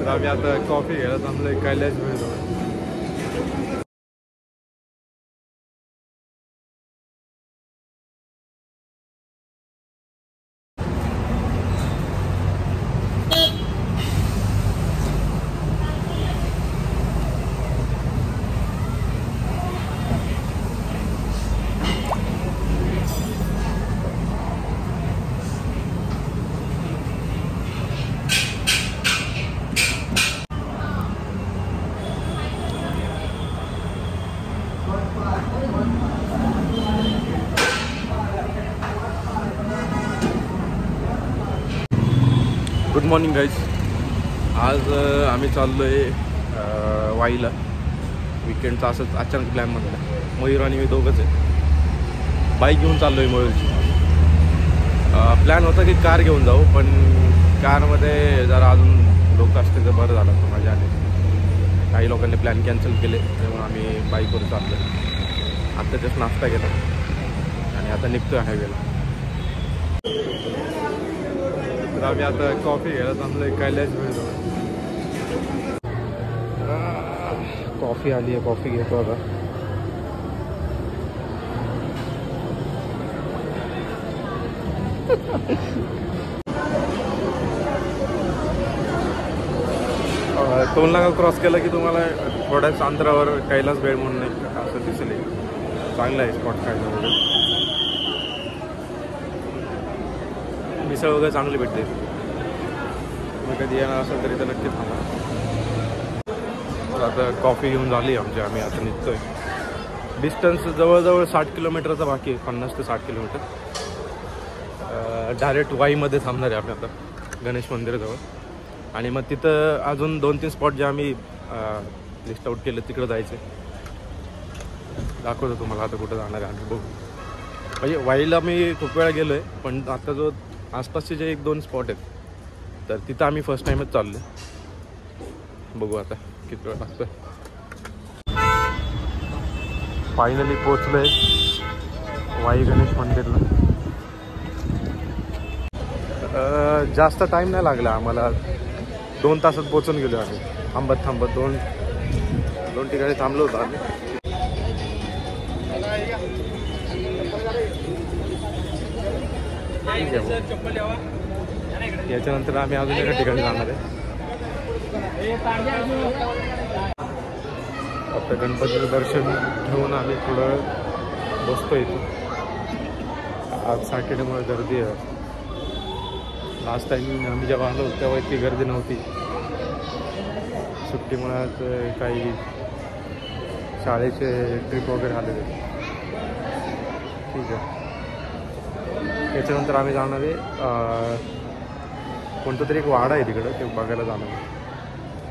आम्ही आता कॉफी घ्यायला थांबलोय Kailas Bhel. Good morning guys. आज आम्ही चाललो आहे वाईला. विकेंडचा असंच अचानक प्लॅन बनला. मयूर आणि मी दोघंच आहे. बाईक घेऊन चाललो आहे मयूरची. प्लॅन होता की कार घेऊन जाऊ, पण कारमध्ये जरा अजून लोक असते तर बरं झालं असतं माझ्या आले. काही लोकांनी प्लॅन कॅन्सल केले, तेव्हा आम्ही बाईकवर चाललो आहे. आत्ता जस्ट नाश्ता केला आणि आता निघतो आहे हायवेला. तर आम्ही आता कॉफी घ्यायला थांबलोय कैलास भेळ. कॉफी आली आहे, कॉफी घेतो आता. टोल नाका क्रॉस केला की तुम्हाला थोड्याच अंतरावर कैलास भेळ म्हणून असं दिसेल. चांगलं आहे स्पॉट खायला वगैरे. मिसळ वगैरे चांगली भेटते. तुम्ही कधी येणार असेल तरी तर नक्की थांबा. आता कॉफी घेऊन झाली आमची. आम्ही आता निघतोय. डिस्टन्स जवळजवळ 60 किलोमीटरचा बाकी आहे. 50 ते 60 किलोमीटर. डायरेक्ट वाईमध्ये थांबणार आहे आम्ही आता गणेश मंदिराजवळ. आणि मग तिथं अजून 2-3 स्पॉट जे आम्ही लिस्ट आउट केले तिकडं जायचे. दाखवतो तुम्हाला आता कुठं जाणार आहे आम्ही. बघू. म्हणजे वाईला मी खूप वेळा गेलो आहे, पण आता जो आसपासचे जे 1-2 स्पॉट आहेत तर तिथं आम्ही फर्स्ट टाईमच चाललो. बघू आता किती वेळ लागतोय. फायनली पोचलोय वाई गणेश मंदिरला. जास्त टाईम नाही लागला आम्हाला. 2 तासात पोचून गेलो आम्ही. थांबत थांबत दोन ठिकाणी थांबलो होतो आम्ही. याच्यानंतर आम्ही अजून एका ठिकाणी जाणार आहे. आता गणपतीचं दर्शन घेऊन आम्ही थोडं बसतो इथं. आज सॅटर्डेमुळे गर्दी आहे. लास्ट टाईम आम्ही जेव्हा आलो तेव्हा इतकी गर्दी नव्हती. सुट्टीमुळे आज काही शाळेचे ट्रिप वगैरे आलेले. ठीक आहे. त्याच्यानंतर आम्ही जाणार आहे कोणतं तरी एक वाडा आहे तिकडं, ते बघायला जाणार आहे.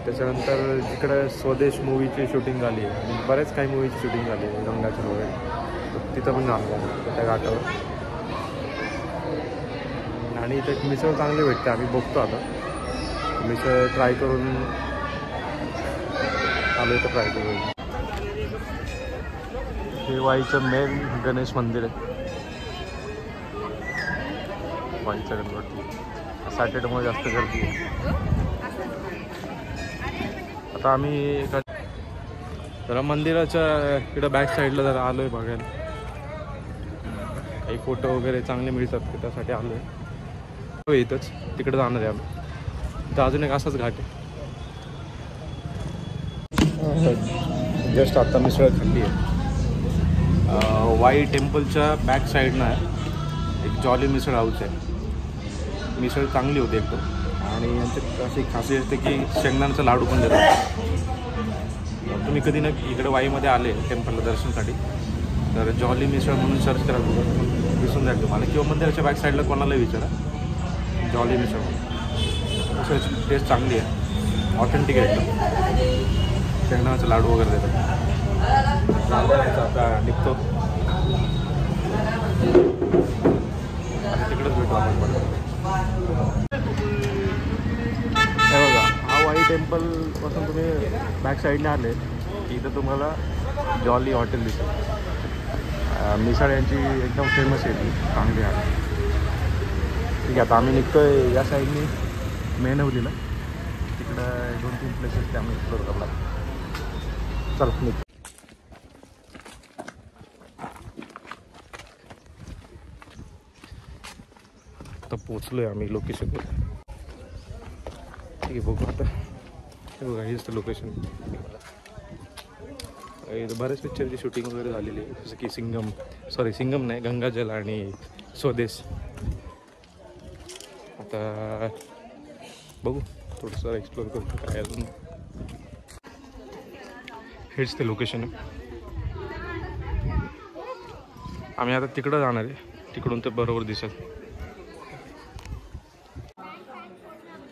त्याच्यानंतर जिकडं स्वदेश मूवीची शूटिंग झाली आहे आणि बरेच काही मूवीची शूटिंग झाली आहे रंगाची वगैरे, तिथं पण जाणार आहे त्या घाटावर. आणि इथं मिसळ चांगली भेटते. आम्ही बघतो आता मिसळ ट्राय करून आलो तर ट्राय करू. हे वाईचं मेन गणेश मंदिर आहे. वाईचा गणपती. सॅटर्डेमुळे जास्त गर्दी आहे. आता आम्ही एका जरा मंदिराच्या इकडं बॅक साईडला जरा आलो आहे बघायला. काही फोटो वगैरे चांगले मिळतात की त्यासाठी आलो आहे. इथंच तिकडे जाणार आहे आम्ही. तर अजून एक असाच घाट आहे. जस्ट आता मिसळ खाल्ली आहे. वाई टेम्पलच्या बॅक साईडनं एक जॉली मिसळ हाऊस आहे. मिसळ चांगली होती एकदम. आणि यांच्यात अशी खासियत असते की शेंगदाण्याचा लाडू पण देतात. तुम्ही कधी ना इकडे वाईमध्ये आले टेम्पलला दर्शनासाठी तर जॉली मिसळ म्हणून सर्च करा, दिसून जाईल तुम्हाला. किंवा मंदिराच्या बॅक साईडला कोणालाही विचारा, जॉली मिसळ. मिसळची टेस्ट चांगली आहे, ऑथेंटिक आहे एकदम. शेंगदाण्याचा लाडू वगैरे देतात. आता निघतो आणि तिकडेच भेटू आपण. हे बघा, हा वाई टेम्पलपासून तुम्ही बॅक साईडने आले की इथं तुम्हाला जॉली हॉटेल दिसेल. मिसळ यांची एकदम फेमस आहे, चांगली आहे. ठीक आहे, आता आम्ही निघतोय या साईडने मेणवलीला. इकडं 2-3 प्लेसेस ते आम्ही एक्सप्लोर करणार. चला निघ. आता पोचलोय आम्ही लोकेशनवर. ठीक आहे, बघू आता. हे बघा, हेच तर लोकेशन. बऱ्याच पिक्चरची शूटिंग वगैरे झालेली आहे, जसं की सिंगम नाही, गंगाजल आणि स्वदेश. आता बघू, थोडंसं एक्सप्लोर करू काय अजून. हेच ते लोकेशन आहे. आम्ही आता तिकडं जाणार आहे, तिकडून ते बरोबर दिसेल.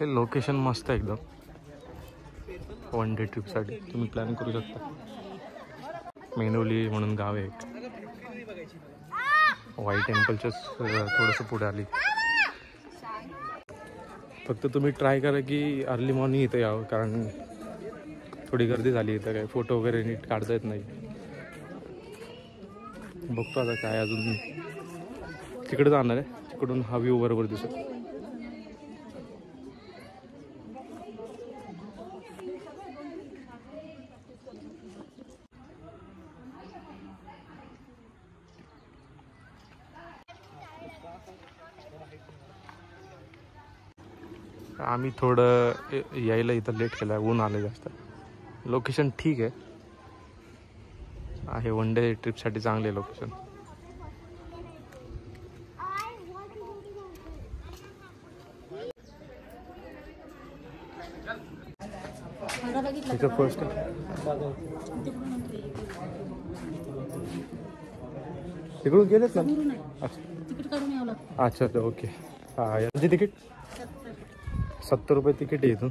हे लोकेशन मस्त आहे एकदम. 1 डे ट्रिपसाठी तुम्ही प्लॅन करू शकता. मेनोली म्हणून गाव आहे एक. वाई टेम्पलच्याच थोडंसं पुढे आली. फक्त तुम्ही ट्राय करा की अर्ली मॉर्निंग इथं यावं, कारण थोडी गर्दी झाली इथं. काय फोटो वगैरे नीट काढता येत नाही. बघतो आता काय अजून. तिकडे जाणार आहे, तिकडून हा व्ह्यू बरोबर दिसत. आम्ही थोडं यायला इथं लेट केलं, ऊन आलं जास्त. लोकेशन ठीक आहे 1 डे ट्रिपसाठी चांगले लोकेशन. इथं फर्स्ट तिकडून गेलेत ना. अच्छा ओके. हां, यांची तिकीट 70 रुपये तिकीट आहे इथून.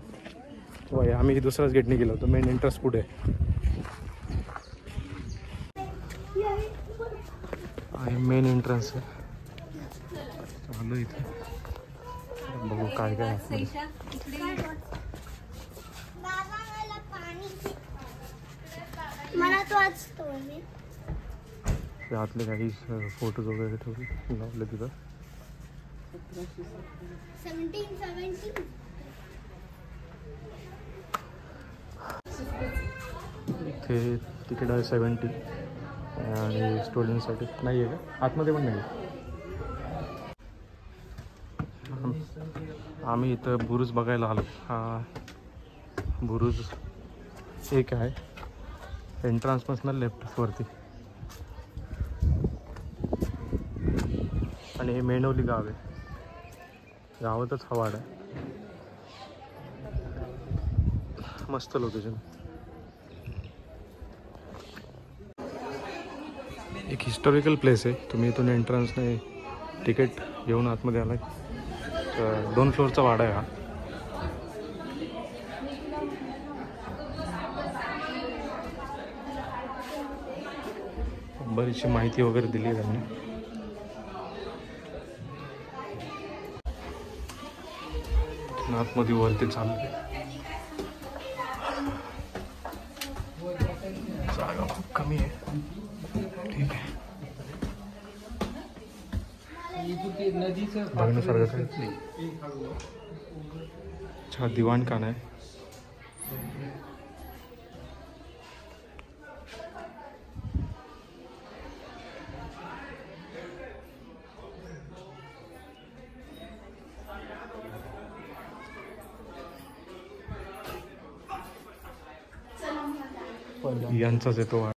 वय आम्ही दुसऱ्याच गेटने गेलो होतो. मेन एंट्रन्स पुढे आहे. मेन एंट्रन्स आहे. चालू इथे बघू काय काय आतले काही फोटोज वगैरे ठेवले लावले तिथं. 17 इथे तिकीट आहे 70 आणि स्टुडंटसाठी नाही आहे का? आतमध्ये पण नाही. आम्ही इथं बुरुज बघायला आलो. हा बुरुज एक आहे एंट्रन्सपासून लेफ्टवरती. आणि हे मेनोली गाव आहे. गावातच हवा आहे. मस्त लोकेशन. एक हिस्टॉरिकल प्लेस आहे. तुम्ही इथून एंट्रन्सने तिकीट घेऊन आतमध्ये आलाय. 2 फ्लोअरचा वाडा आहे हा. बरीचशी माहिती वगैरे दिली आहे त्यांनी. आतमध्ये वरती चालले. जागा खूप कमी आहे. ठीक आहे, बघण्यासारखं काय. अच्छा, दिवाणखान आहे. यांचाच येतो.